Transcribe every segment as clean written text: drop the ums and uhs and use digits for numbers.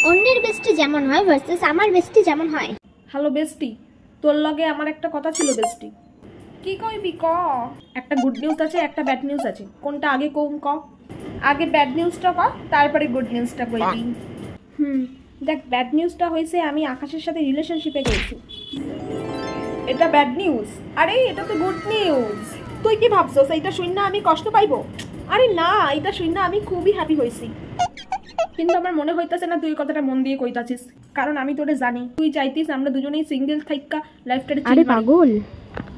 অন্যের বেস্টি যেমন হয় ভার্সেস আমার বেস্টি যেমন হয়। হ্যালো বেস্টি, তোর লগে আমার একটা কথা ছিল বেস্টি। কি কইবি ক? একটা গুড নিউজ আছে, একটা ব্যাড নিউজ আছে, কোনটা আগে কম ক? আগে ব্যাড নিউজটা ক, তারপরে গুড নিউজটা কইবি। দেখ, ব্যাড নিউজটা হয়েছে আমি আকাশের সাথে রিলেশনশিপে গেছি। এটা ব্যাড নিউজ? আরে এটা তো গুড নিউজ। তুই কি ভাবছস এইটা শুন না আমি কষ্ট পাইবো? আরে না, এটা শুন না আমি খুবই হ্যাপি হয়েছি। কিন্তু আমার মনে হইতাছে না তুই কথাটা মন দিয়ে কইতাছিস, কারণ আমি তোরে জানি তুই চাইতিস আমরা দুজনেই সিঙ্গেল থাইকা লাইফটারে চিল মারি। আরে পাগল,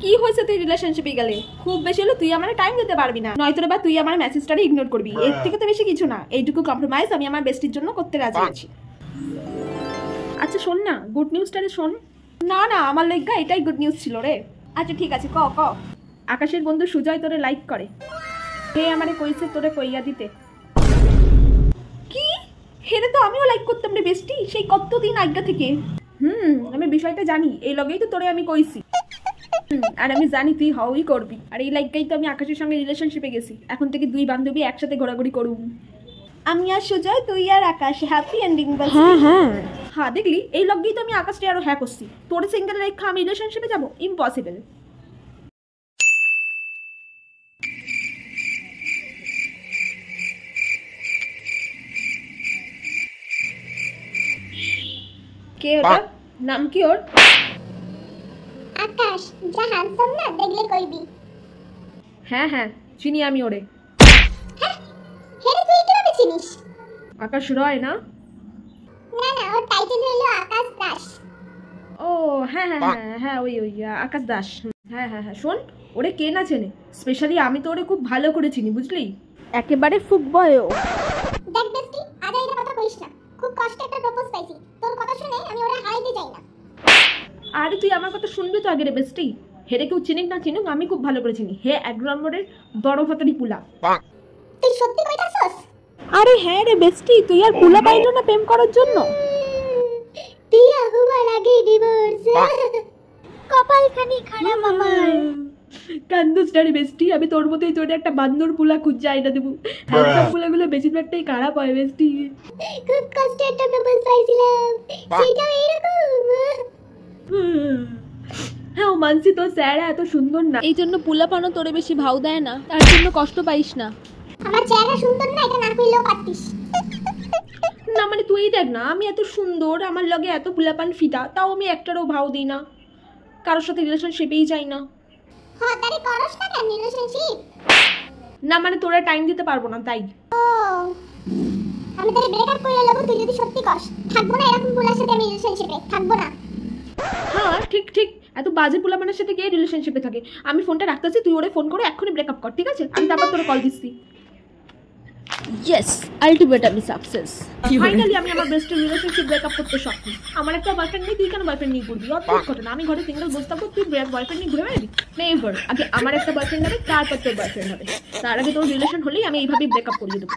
কি হয়েছে তুই রিলেশনশিপে গেলে? খুব বেশি হলো তুই আমারে টাইম দিতে পারবি না, নয়তো বা তুই আমার মেসেজটারে ইগনোর করবি। এর থেকে তো বেশি কিছু না। এইটুকু কম্প্রোমাইজ আমি আমার বেস্টির জন্য করতে রাজি আছি। আচ্ছা শোন না, গুড নিউজটারে শোন। না না, আমার লেগা এটাই গুড নিউজ ছিল রে। আচ্ছা ঠিক আছে, ক ক। আকাশের বন্ধু সুজয় তোরে লাইক করে, হে আমারে কইছে তোরে কইয়া দিতে। কি? হেরে তো আমিও লাইক করতাম রে বেস্টি, সেই কতদিন আগে থেকে। আমি বিষয়টা জানি, এই লগেই তো তোরে আমি কইছি। আর আমি জানি তুই হওয়াই করবি। আর এই লাইকটাই তো আমি আকাশের সঙ্গে রিলেশনশিপে গেছি। এখন থেকে দুই বান্ধবী একসাথে ঘোরাঘুরি করুম। আমি আর সুজয়, তুই আর আকাশ, হ্যাপি এন্ডিং বল। হ্যাঁ দেখলি, এই লগেই তো আমি আকাশটা আরো হ্যাঁ করছি। তোর সিঙ্গেল রেখা আমি রিলেশনশিপে যাবো? ইম্পসিবল। কে ওটা? নাম কি ওর? আকাশ, যা হ্যান্ডসাম না দেখলে কইবি। হ্যাঁ হ্যাঁ, চিনি আমি ওরে। হেরে তুই কিভাবে চিনিস? আকাশ রয় না? না না, ওর টাইটেল হলো আকাশ দাস। ও হ্যাঁ হ্যাঁ হ্যাঁ হ্যাঁ, ওই আকাশ দাস। হ্যাঁ হ্যাঁ হ্যাঁ, শোন, ওরে কে না চেনে? স্পেশালি আমি তো ওরে খুব ভালো করে চিনি, বুঝলি? একেবারে ফুকবয়ও। দেখ বেস্টি, আজ এই কথা কইস না। খুব কষ্টে একটা প্রপোজ পাইছি, তোর কথা শুনে আমি ওরে হারাইতে চাই না। আরে তুই আমার কথা শুনবি তো আগে রে বেস্টি। হেরে কেউ চিনুক না চিনুক, আমি খুব ভালো করে চিনি। হে 1 নম্বরের বড় ভাতারি পুলা। তুই সত্যি কইতাছস? আরে হ্যাঁ রে বেস্টি, তুই আর পুলা পাইলো না প্রেম করার জন্য? বিয়া হওয়ার আগে ডিভোর্স। কপালখানি খারাপ আমার। কান্দুসটারি বেস্টি, আমি তোর মতোই তোর একটা বান্দর পুলা খুঁজে আইনা দেবো। হ্যান্ডসাম পুলাগুলো বেশিরভাগটাই খারাপ হয় বেস্টি। খুব কষ্টে একটা প্রপোজ পাইছিলাম, সেটাও এরকম। হ্যাঁ মানছি তো স্যার এত সুন্দর না, এই জন্য পুলাপানো তোরে বেশি ভাও দেয় না, তার জন্য কষ্ট পাইস না। আমার চেহারা সুন্দর না, এটা না কইলেও পারতিস। না মানে তুই দেখ না, আমি এত সুন্দর, আমার লগে এত পুলাপান ফিদা, তাও আমি একটারও ভাও দিই না, কারোর সাথে রিলেশনশিপেই যাই না। হ্যাঁ, তারে করস না কেন রিলেশনশিপ? না মানে তোরা টাইম দিতে পারবো না তাই। ও, আমি তারে ব্রেকআপ করে লব তুই যদি সত্যি কস। থাকবো না এরকম পুলার সাথে আমি রিলেশনশিপে, থাকবো না। হ্যাঁ ঠিক ঠিক, এত বাজে পোলাপানের সাথে কে রিলেশনশিপে থাকে? আমি ফোনটা রাখতেছি, তুই ওরে ফোন করে এক্ষুনি ব্রেকআপ কর, ঠিক আছে? আমি তারপর তোরে কল দিচ্ছি। ইয়েস, আলটিমেট আমি সাকসেস। ফাইনালি আমি আমার বেস্ট রিলেশনশিপ ব্রেকআপ করতে সক্ষম। আমার একটা বয়ফ্রেন্ড নেই, তুই কেন বয়ফ্রেন্ড নিয়ে ঘুরবি? অদ্ভুত ঘটনা, আমি ঘরে সিঙ্গেল বসে থাকবো, তুই বয়ফ্রেন্ড নিয়ে ঘুরে বেড়াবি? নেভার। আগে আমার একটা বয়ফ্রেন্ড হবে, তারপর তোর বয়ফ্রেন্ড হবে। তার আগে তোর রিলেশন হলেই আমি এইভাবেই ব্রেকআপ করিয়ে দেবো।